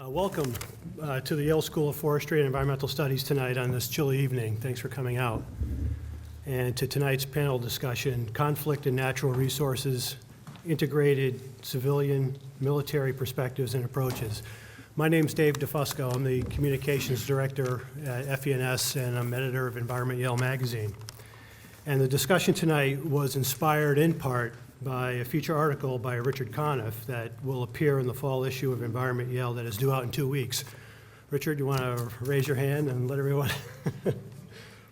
Welcome to the Yale School of Forestry and Environmental Studies tonight on this chilly evening. Thanks for coming out. And to tonight's panel discussion, Conflict and Natural Resources, Integrated Civilian Military Perspectives and Approaches. My name's Dave DeFusco. I'm the Communications Director at FENS, and I'm editor of Environment Yale magazine. And the discussion tonight was inspired in part by a feature article by Richard Conniff that will appear in the fall issue of Environment Yale that is due out in 2 weeks. Richard, you want to raise your hand and let everyone...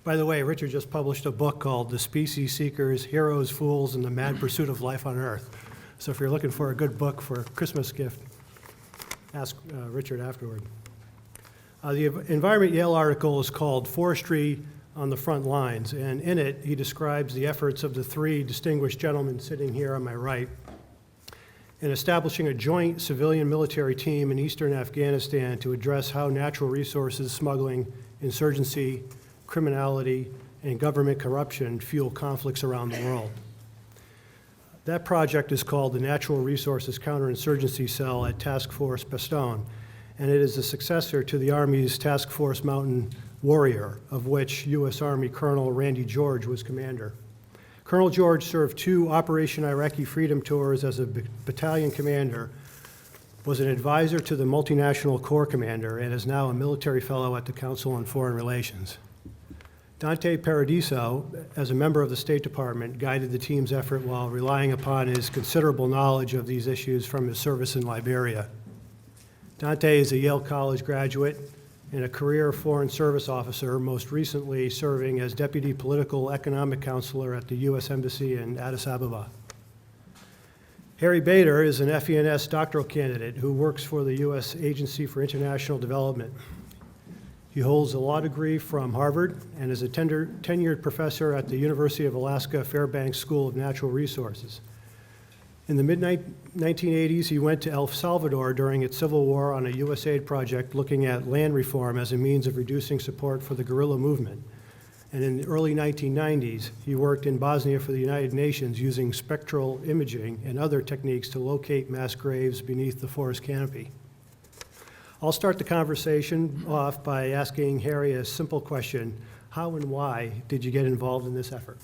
By the way, Richard just published a book called The Species Seekers, Heroes, Fools, and the Mad Pursuit of Life on Earth. So if you're looking for a good book for a Christmas gift, ask Richard afterward. The Environment Yale article is called Forestry on the Front Lines, and in it he describes the efforts of the three distinguished gentlemen sitting here on my right in establishing a joint civilian-military team in eastern Afghanistan to address how natural resources smuggling, insurgency, criminality, and government corruption fuel conflicts around the world. That project is called the Natural Resources Counterinsurgency Cell at Task Force Bastogne, and it is a successor to the Army's Task Force Mountain Warrior, of which U.S. Army Colonel Randy George was commander. Colonel George served 2 Operation Iraqi Freedom Tours as a battalion commander, was an advisor to the Multinational Corps commander, and is now a military fellow at the Council on Foreign Relations. Dante Paradiso, as a member of the State Department, guided the team's effort while relying upon his considerable knowledge of these issues from his service in Liberia. Dante is a Yale College graduate and a career Foreign Service officer, most recently serving as Deputy Political Economic Counselor at the U.S. Embassy in Addis Ababa. Harry Bader is an FENS doctoral candidate who works for the U.S. Agency for International Development. He holds a law degree from Harvard and is a tenured professor at the University of Alaska Fairbanks School of Natural Resources. In the mid-1980s, he went to El Salvador during its civil war on a USAID project looking at land reform as a means of reducing support for the guerrilla movement. And in the early 1990s, he worked in Bosnia for the United Nations using spectral imaging and other techniques to locate mass graves beneath the forest canopy. I'll start the conversation off by asking Harry a simple question. How and why did you get involved in this effort?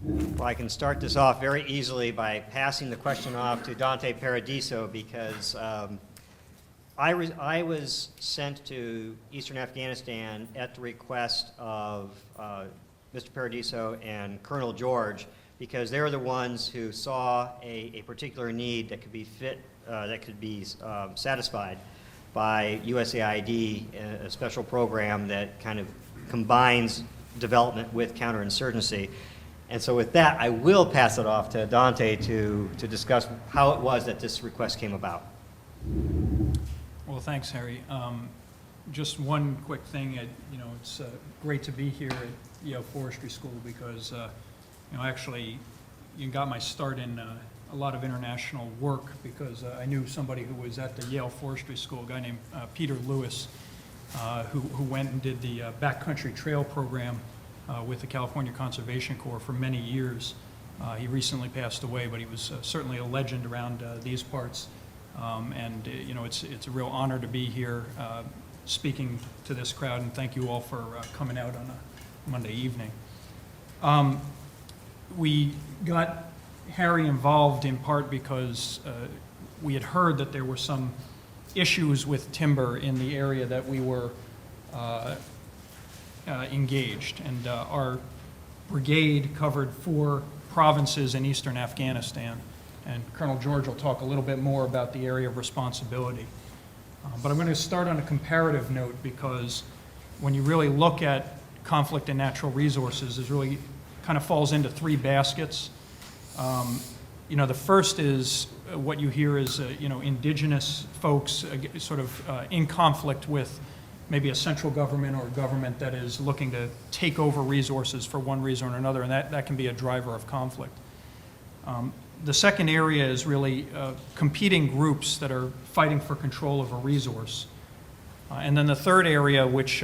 Well, I can start this off very easily by passing the question off to Dante Paradiso because I was sent to eastern Afghanistan at the request of Mr. Paradiso and Colonel George because they were the ones who saw a particular need that could be satisfied by USAID, a special program that kind of combines development with counterinsurgency. And so with that, I will pass it off to Dante to discuss how it was that this request came about. Well, thanks, Harry. Just one quick thing. It's great to be here at Yale Forestry School because, actually, you got my start in a lot of international work because I knew somebody who was at the Yale Forestry School, a guy named Peter Lewis, who went and did the backcountry trail program with the California Conservation Corps for many years. He recently passed away, but he was certainly a legend around these parts. It's a real honor to be here speaking to this crowd, and thank you all for coming out on a Monday evening. We got Harry involved in part because we had heard that there were some issues with timber in the area that we were engaged, and our brigade covered 4 provinces in eastern Afghanistan, and Colonel George will talk a little bit more about the area of responsibility. But I'm going to start on a comparative note because when you really look at conflict and natural resources, it really kind of falls into 3 baskets. The first is what you hear is indigenous folks sort of in conflict with maybe a central government or a government that is looking to take over resources for one reason or another, and that can be a driver of conflict. The second area is really competing groups that are fighting for control of a resource. And then the third area, which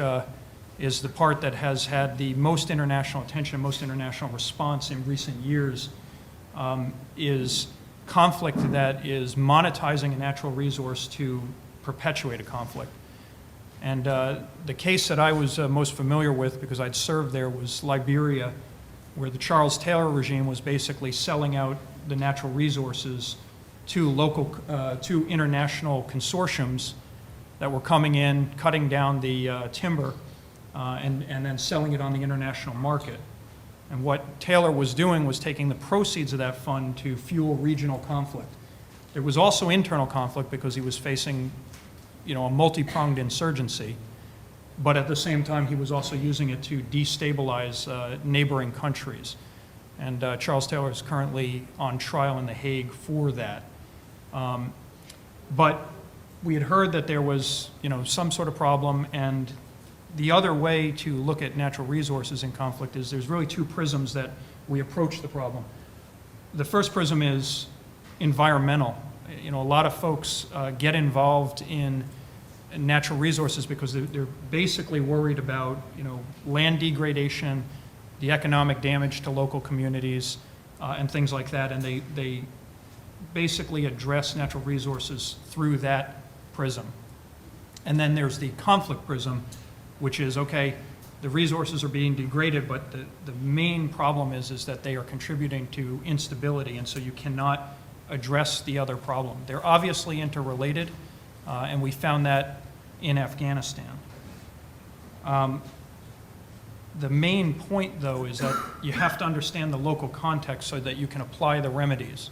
is the part that has had the most international attention, most international response in recent years, is conflict that is monetizing a natural resource to perpetuate a conflict. And the case that I was most familiar with, because I'd served there, was Liberia, where the Charles Taylor regime was basically selling out the natural resources to to international consortiums that were coming in, cutting down the timber, and then selling it on the international market. And what Taylor was doing was taking the proceeds of that fund to fuel regional conflict. There was also internal conflict because he was facing, a multi-pronged insurgency, but at the same time he was also using it to destabilize neighboring countries. And Charles Taylor is currently on trial in The Hague for that. But we had heard that there was, some sort of problem, and the other way to look at natural resources in conflict is there's really two prisms that we approach the problem. The first prism is environmental. A lot of folks get involved in natural resources because they're basically worried about, land degradation, the economic damage to local communities, and things like that, and they basically address natural resources through that prism. And then there's the conflict prism, which is, okay, the resources are being degraded, but the main problem is that they are contributing to instability, and so you cannot address the other problem. They're obviously interrelated, and we found that in Afghanistan. The main point, though, is that you have to understand the local context so that you can apply the remedies.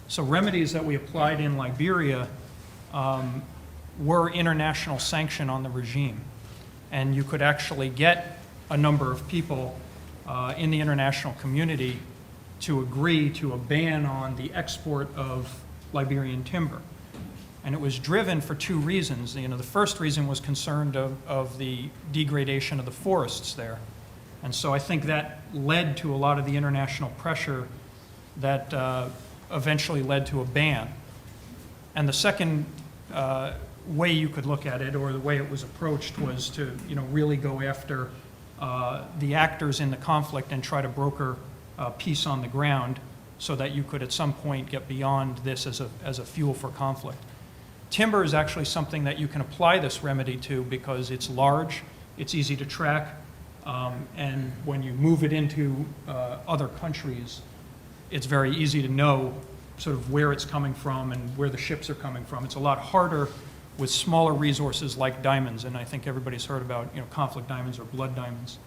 So remedies that we applied in Liberia were international sanction on the regime. And you could actually get a number of people in the international community to agree to a ban on the export of Liberian timber. And it was driven for two reasons. The first reason was concerned of the degradation of the forests there. And so I think that led to a lot of the international pressure that eventually led to a ban. And the second way you could look at it, or the way it was approached, was to really go after the actors in the conflict and try to broker peace on the ground so that you could at some point get beyond this as a fuel for conflict. Timber is actually something that you can apply this remedy to because it's large, it's easy to track, and when you move it into other countries, it's very easy to know sort of where it's coming from and where the ships are coming from. It's a lot harder with smaller resources like diamonds, and I think everybody's heard about conflict diamonds or blood diamonds.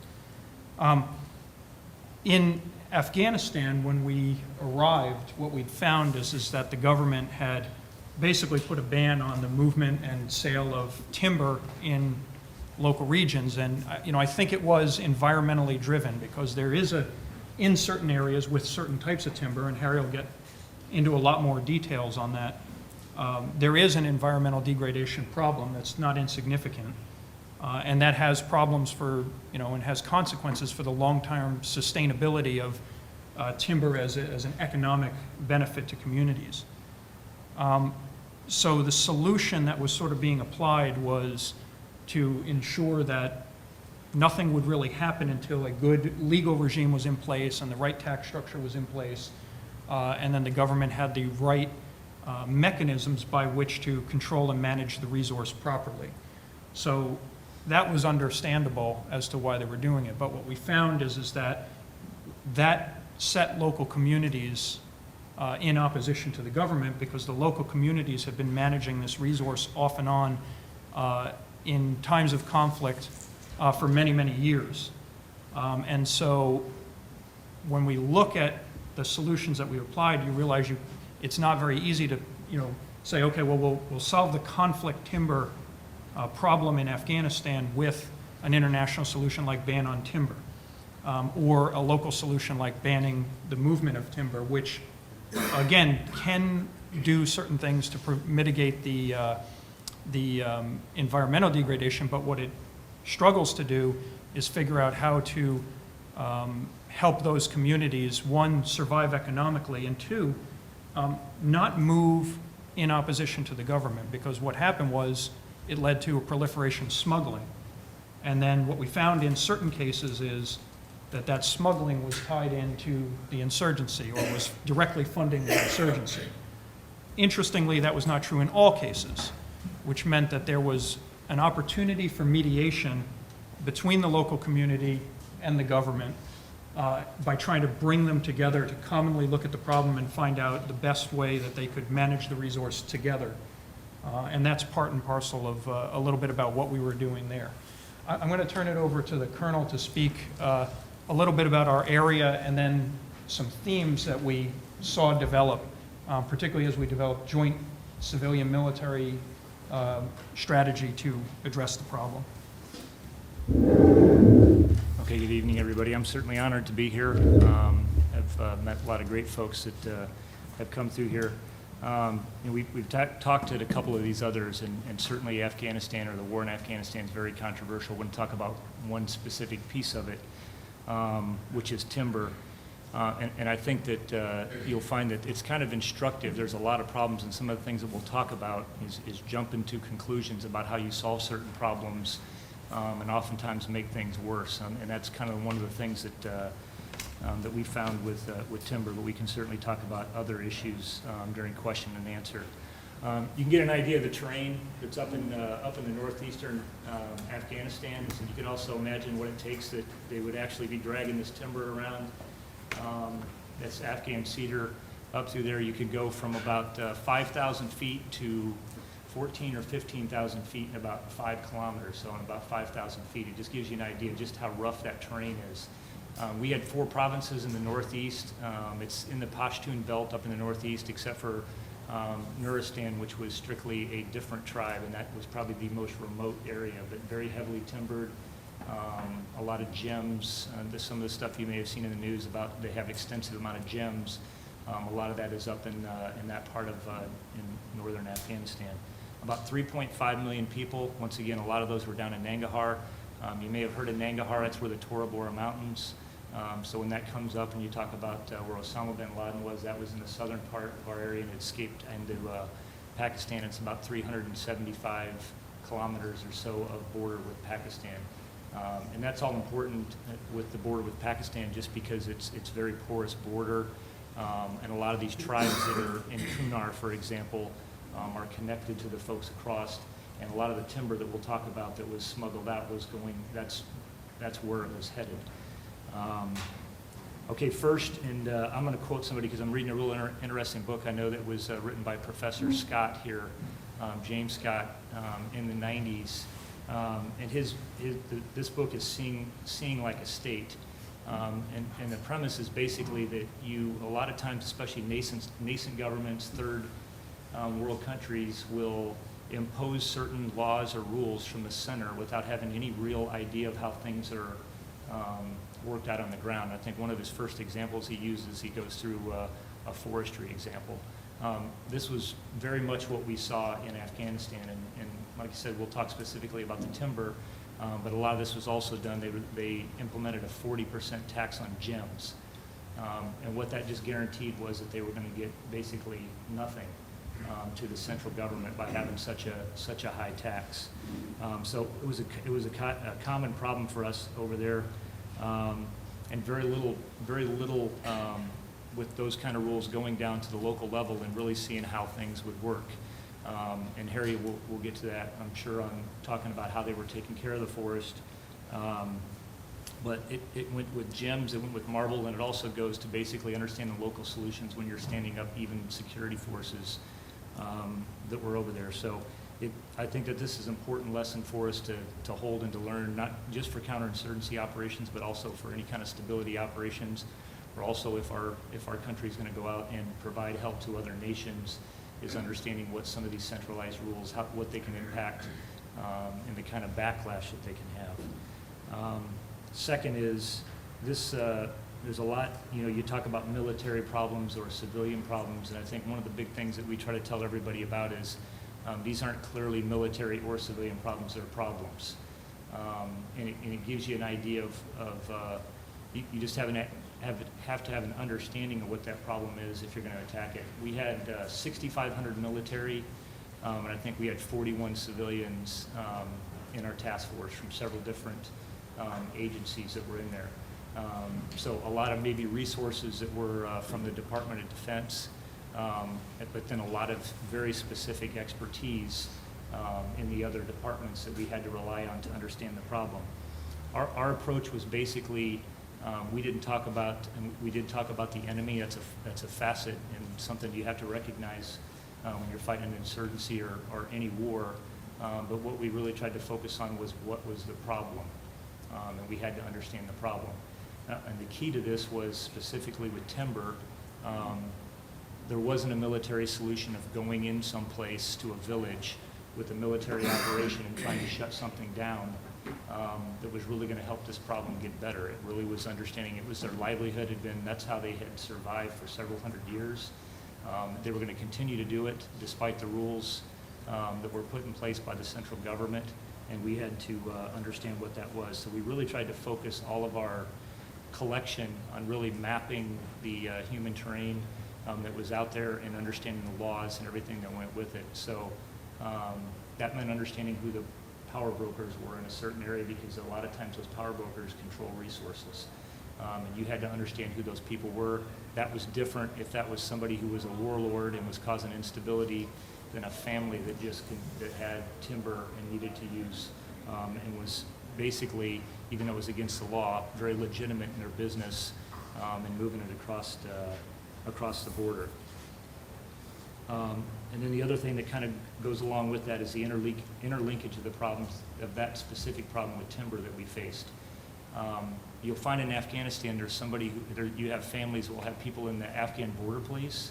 In Afghanistan, when we arrived, what we'd found is that the government had basically put a ban on the movement and sale of timber in local regions, and I think it was environmentally driven because there is in certain areas with certain types of timber, and Harry will get into a lot more details on that. There is an environmental degradation problem that's not insignificant, and that has problems for, and has consequences for the long-term sustainability of timber as an economic benefit to communities. So the solution that was sort of being applied was to ensure that nothing would really happen until a good legal regime was in place and the right tax structure was in place, and then the government had the right mechanisms by which to control and manage the resource properly. So that was understandable as to why they were doing it. But what we found is that set local communities in opposition to the government, because the local communities have been managing this resource off and on in times of conflict for many, many years. And so when we look at the solutions that we applied, you realize it's not very easy to say, okay, well, we'll solve the conflict timber problem in Afghanistan with an international solution like ban on timber, or a local solution like banning the movement of timber, which again can do certain things to mitigate the environmental degradation, but what it struggles to do is figure out how to help those communities, one, survive economically, and two, not move in opposition to the government, because what happened was it led to a proliferation of smuggling. And then what we found in certain cases is that smuggling was tied into the insurgency or was directly funding the insurgency. interestingly, that was not true in all cases, which meant that there was an opportunity for mediation between the local community and the government by trying to bring them together to commonly look at the problem and find out the best way that they could manage the resource together. And that's part and parcel of a little bit about what we were doing there. I'm going to turn it over to the Colonel to speak a little bit about our area and then some themes that we saw develop, particularly as we developed joint civilian-military strategy to address the problem. Okay, good evening, everybody. I'm certainly honored to be here. I've met a lot of great folks that have come through here. We've talked to a couple of these others, and certainly Afghanistan, or the war in Afghanistan, is very controversial. When we talk about one specific piece of it, which is timber. And I think that you'll find that it's kind of instructive. There's a lot of problems, and some of the things that we'll talk about is jumping to conclusions about how you solve certain problems, and oftentimes make things worse. And that's kind of one of the things that we found with timber, but we can certainly talk about other issues during question and answer. You can get an idea of the terrain that's up in the northeastern Afghanistan, and you can also imagine what it takes that they would actually be dragging this timber around. That's Afghan cedar up through there. You could go from about 5,000 feet to 14 or 15,000 feet in about 5 kilometers, so in about 5,000 feet. It just gives you an idea of just how rough that terrain is. We had 4 provinces in the northeast. It's in the Pashtun belt up in the northeast, except for Nuristan, which was strictly a different tribe, and that was probably the most remote area, but very heavily timbered. A lot of gems. Some of the stuff you may have seen in the news about, they have extensive amount of gems. A lot of that is up in that part of in northern Afghanistan. About 3.5 million people. Once again, a lot of those were down in Nangarhar. You may have heard of Nangarhar. That's where the Tora Bora Mountains. So when that comes up and you talk about where Osama bin Laden was, that was in the southern part of our area and it escaped into Pakistan. It's about 375 kilometers or so of border with Pakistan. And that's all important with the border with Pakistan just because it's a very porous border. And a lot of these tribes that are in Kunar, for example, are connected to the folks across. And a lot of the timber that we'll talk about that was smuggled out was going, that's where it was headed. Okay, first, and I'm going to quote somebody because I'm reading a real interesting book. I know that was written by Professor Scott here, James Scott, in the 90s. And this book is Seeing Like a State. And the premise is basically that a lot of times, especially nascent governments, third world countries will impose certain laws or rules from the center without having any real idea of how things are worked out on the ground. I think one of his first examples he uses, he goes through a forestry example. This was very much what we saw in Afghanistan, and like I said, we'll talk specifically about the timber, but a lot of this was also done, they implemented a 40% tax on gems. And what that just guaranteed was that they were going to get basically nothing to the central government by having such a high tax. So it was a common problem for us over there, and very little with those kind of rules going down to the local level and really seeing how things would work. And Harry will get to that, I'm sure, on talking about how they were taking care of the forest. But it went with gems, it went with marble, and it also goes to basically understanding local solutions when you're standing up even security forces that were over there. So I think that this is an important lesson for us to hold and to learn, not just for counterinsurgency operations, but also for any kind of stability operations, or also if our country is going to go out and provide help to other nations, is understanding what some of these centralized rules, what they can impact, and the kind of backlash that they can have. Second is this, there's a lot, you talk about military problems or civilian problems, and I think one of the big things that we try to tell everybody about is these aren't clearly military or civilian problems, they're problems. And it gives you an idea of you just have to have an understanding of what that problem is if you're going to attack it. We had 6,500 military, and I think we had 41 civilians in our task force from several different agencies that were in there. So a lot of maybe resources that were from the Department of Defense, but then a lot of very specific expertise in the other departments that we had to rely on to understand the problem. Our approach was basically, we did talk about the enemy. That's a facet and something you have to recognize when you're fighting an insurgency or any war. But what we really tried to focus on was what was the problem, and we had to understand the problem. And the key to this was specifically with timber. There wasn't a military solution of going in someplace to a village with a military operation and trying to shut something down that was really going to help this problem get better. It really was understanding it was their livelihood had been, that's how they had survived for several hundred years. They were going to continue to do it despite the rules that were put in place by the central government, and we had to understand what that was. So we really tried to focus all of our collection on really mapping the human terrain that was out there and understanding the laws and everything that went with it. So that meant understanding who the power brokers were in a certain area, because a lot of times those power brokers control resources. And you had to understand who those people were. That was different if that was somebody who was a warlord and was causing instability than a family that had timber and needed to use and was basically, even though it was against the law, very legitimate in their business and moving it across the border. And then the other thing that kind of goes along with that is the interlinkage of the problems, of that specific problem with timber that we faced. You'll find in Afghanistan there's somebody you have families that will have people in the Afghan border police,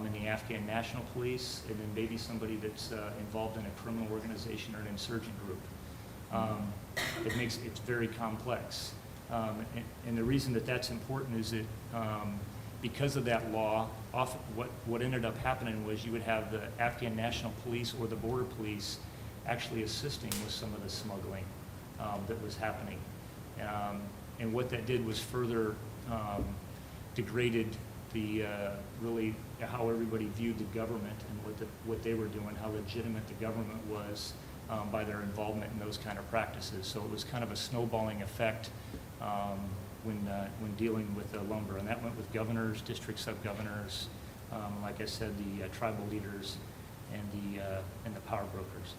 in the Afghan National Police, and then maybe somebody that's involved in a criminal organization or an insurgent group. It's very complex. And the reason that that's important is that because of that law, often what ended up happening was you would have the Afghan National Police or the border police actually assisting with some of the smuggling that was happening. And what that did was further degraded the really how everybody viewed the government and what they were doing, how legitimate the government was by their involvement in those kind of practices. So it was kind of a snowballing effect when dealing with the lumber, and that went with governors, district sub-governors, like I said, the tribal leaders, and the power brokers.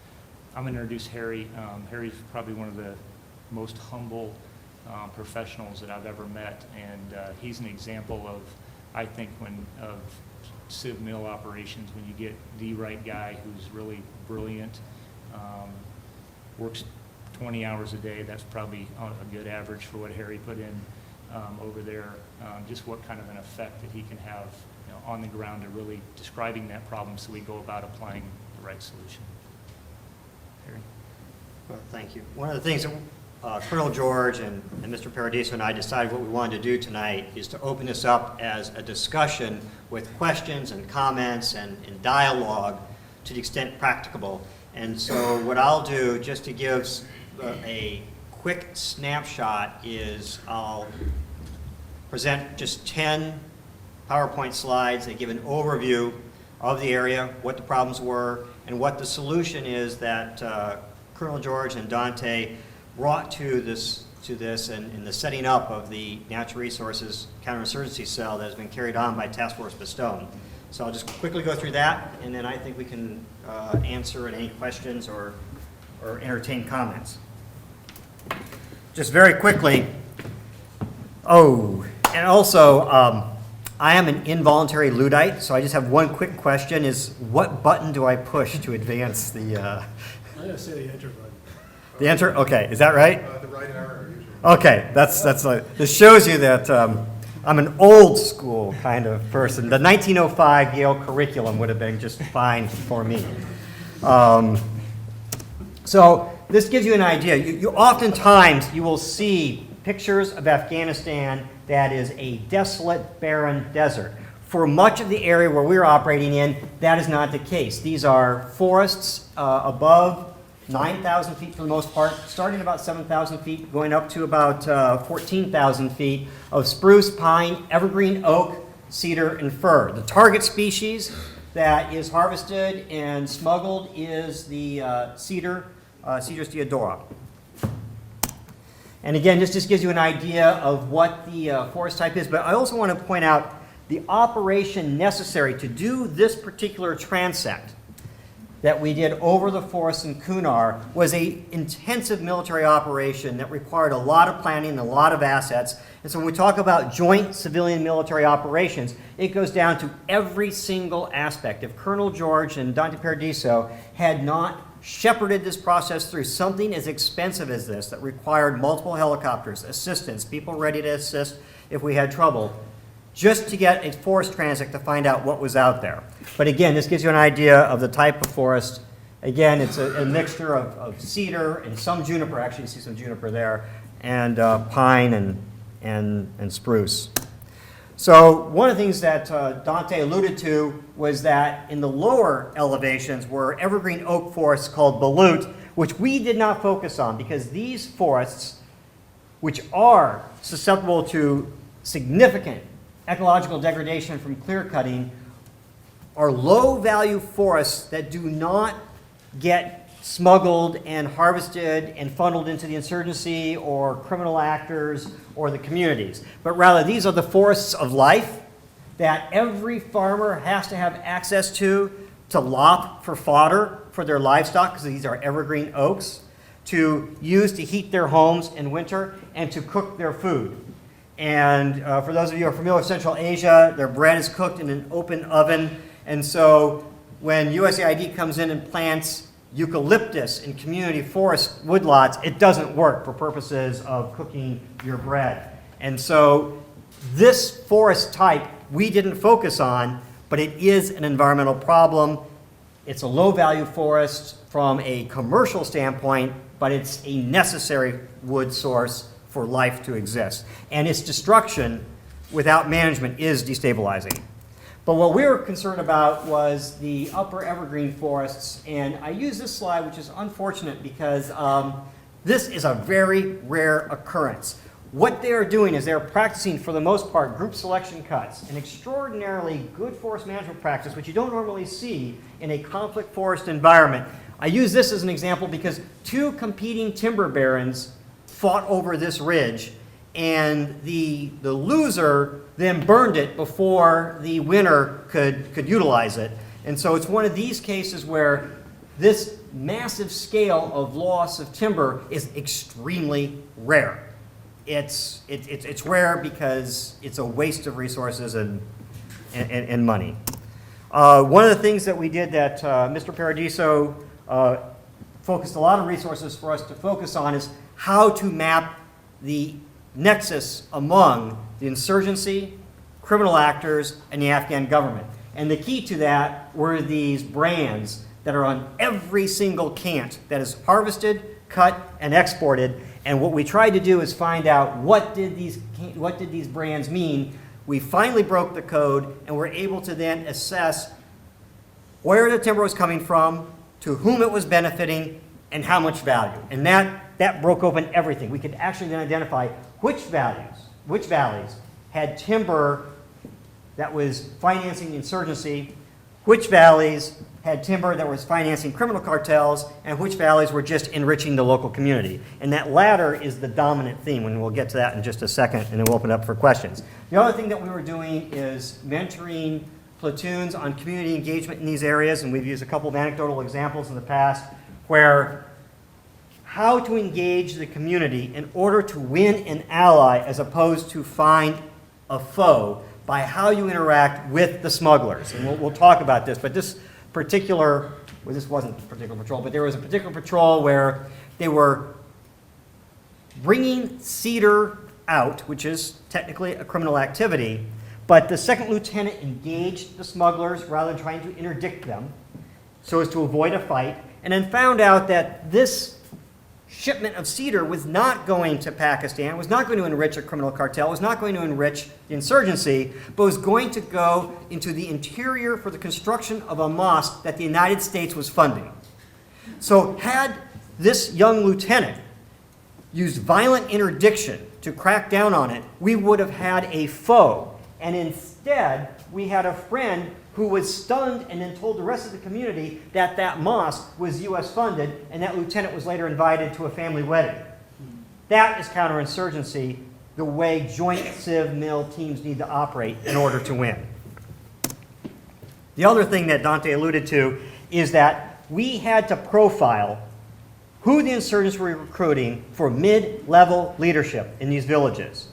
I'm going to introduce Harry. Harry's probably one of the most humble professionals that I've ever met, and he's an example of, I think, of civ mill operations, when you get the right guy who's really brilliant, works 20 hours a day. That's probably a good average for what Harry put in over there. Just what kind of an effect that he can have, on the ground to really describing that problem, so we go about applying the right solution. Harry? Well, thank you. One of the things that Colonel George and Mr. Paradiso and I decided what we wanted to do tonight is to open this up as a discussion with questions and comments and dialogue to the extent practicable. And so what I'll do, just to give a quick snapshot, is I'll present just 10 PowerPoint slides that give an overview of the area, what the problems were, and what the solution is that Colonel George and Dante brought to this and in the setting up of the Natural Resources Counterinsurgency Cell that has been carried on by Task Force Bastogne. So I'll just quickly go through that, and then I think we can answer any questions or entertain comments. Just very quickly, and also, I am an involuntary Luddite, so I just have one quick question, is what button do I push to advance the... I'm going to say the enter button. The enter? Okay, is that right? The right arrow usually. Okay, this shows you that I'm an old school kind of person. The 1905 Yale curriculum would have been just fine for me. So this gives you an idea. You oftentimes you will see pictures of Afghanistan that is a desolate, barren desert. For much of the area where we're operating in, that is not the case. These are forests above 9,000 feet for the most part, starting about 7,000 feet, going up to about 14,000 feet of spruce, pine, evergreen, oak, cedar, and fir. The target species that is harvested and smuggled is the cedar, Cedrus deodora. And again, this just gives you an idea of what the forest type is, but I also want to point out the operation necessary to do this particular transect that we did over the forest in Kunar was an intensive military operation that required a lot of planning and a lot of assets. And so when we talk about joint civilian military operations, it goes down to every single aspect. If Colonel George and Dante Paradiso had not shepherded this process through something as expensive as this that required multiple helicopters, assistance, people ready to assist if we had trouble, just to get a forest transect to find out what was out there. But again, this gives you an idea of the type of forest. Again, it's a mixture of cedar and some juniper. Actually, you see some juniper there, and pine and spruce. So one of the things that Dante alluded to was that in the lower elevations were evergreen oak forests called balut, which we did not focus on because these forests, which are susceptible to significant ecological degradation from clear cutting, are low-value forests that do not get smuggled and harvested and funneled into the insurgency or criminal actors or the communities. But rather, these are the forests of life that every farmer has to have access to lop for fodder for their livestock, because these are evergreen oaks, to use to heat their homes in winter, and to cook their food. And for those of you who are familiar with Central Asia, their bread is cooked in an open oven. And so when USAID comes in and plants eucalyptus in community forest woodlots, it doesn't work for purposes of cooking your bread. And so this forest type we didn't focus on, but it is an environmental problem. It's a low-value forest from a commercial standpoint, but it's a necessary wood source for life to exist. And its destruction without management is destabilizing. But what we were concerned about was the upper evergreen forests, and I use this slide, which is unfortunate because this is a very rare occurrence. What they are doing is they're practicing, for the most part, group selection cuts, an extraordinarily good forest management practice, which you don't normally see in a conflict forest environment. I use this as an example because two competing timber barons fought over this ridge, and the loser then burned it before the winner could utilize it. And so it's one of these cases where this massive scale of loss of timber is extremely rare. It's rare because it's a waste of resources and money. One of the things that we did that Mr. Paradiso focused a lot of resources for us to focus on is how to map the nexus among the insurgency, criminal actors, and the Afghan government. And the key to that were these brands that are on every single cant that is harvested, cut, and exported. And what we tried to do is find out what did these brands mean. We finally broke the code and were able to then assess where the timber was coming from, to whom it was benefiting, and how much value. And that broke open everything. We could actually then identify which valleys had timber that was financing the insurgency, which valleys had timber that was financing criminal cartels, and which valleys were just enriching the local community. And that latter is the dominant theme, and we'll get to that in just a second, and then we'll open up for questions. The other thing that we were doing is mentoring platoons on community engagement in these areas, and we've used a couple of anecdotal examples in the past where how to engage the community in order to win an ally as opposed to find a foe by how you interact with the smugglers. And we'll talk about this, but this wasn't a particular patrol, but there was a particular patrol where they were bringing cedar out, which is technically a criminal activity, but the second lieutenant engaged the smugglers rather than trying to interdict them so as to avoid a fight, and then found out that this shipment of cedar was not going to Pakistan, was not going to enrich a criminal cartel, was not going to enrich the insurgency, but was going to go into the interior for the construction of a mosque that the United States was funding. So had this young lieutenant used violent interdiction to crack down on it, we would have had a foe. And instead, we had a friend who was stunned and then told the rest of the community that that mosque was U.S. funded, and that lieutenant was later invited to a family wedding. That is counterinsurgency the way joint civ-mil teams need to operate in order to win. The other thing that Dante alluded to is that we had to profile who the insurgents were recruiting for mid-level leadership in these villages.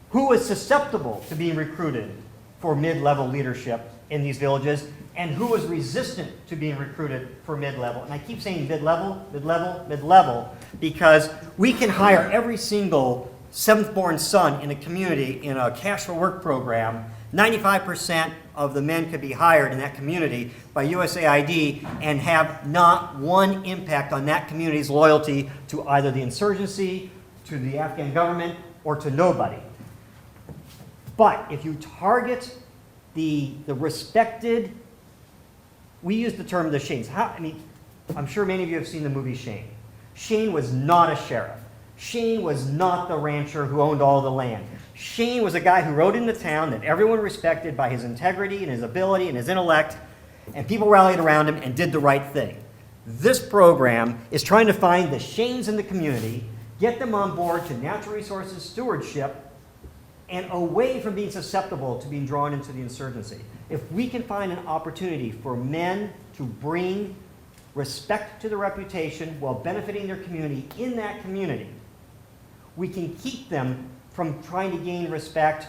Who was susceptible to being recruited for mid-level leadership in these villages, and who was resistant to being recruited for mid-level. And I keep saying mid-level, mid-level, mid-level, because we can hire every single seventh-born son in a community in a cash for work program. 95% of the men could be hired in that community by USAID and have not one impact on that community's loyalty to either the insurgency, to the Afghan government, or to nobody. But if you target the respected, we use the term the Shanes. I'm sure many of you have seen the movie Shane. Shane was not a sheriff. Shane was not the rancher who owned all the land. Shane was a guy who rode into town that everyone respected by his integrity and his ability and his intellect, and people rallied around him and did the right thing. This program is trying to find the Shanes in the community, get them on board to natural resources stewardship, and away from being susceptible to being drawn into the insurgency. If we can find an opportunity for men to bring respect to their reputation while benefiting their community in that community, we can keep them from trying to gain respect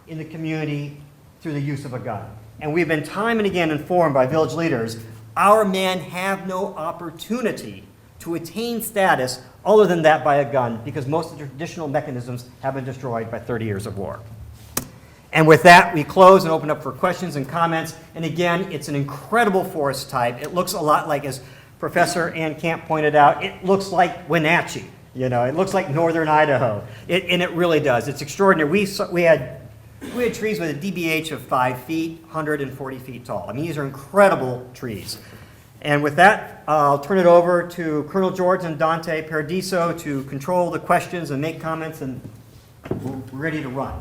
in the community through the use of a gun. And we've been time and again informed by village leaders, our men have no opportunity to attain status other than that by a gun, because most of the traditional mechanisms have been destroyed by 30 years of war. And with that, we close and open up for questions and comments. And again, it's an incredible forest type. It looks a lot like, as Professor Ann Camp pointed out, it looks like Wenatchee. You know, it looks like northern Idaho. And it really does. It's extraordinary. We had trees with a DBH of 5 feet, 140 feet tall. I mean, these are incredible trees. And with that, I'll turn it over to Colonel George and Dante Paradiso to control the questions and make comments, and we're ready to run.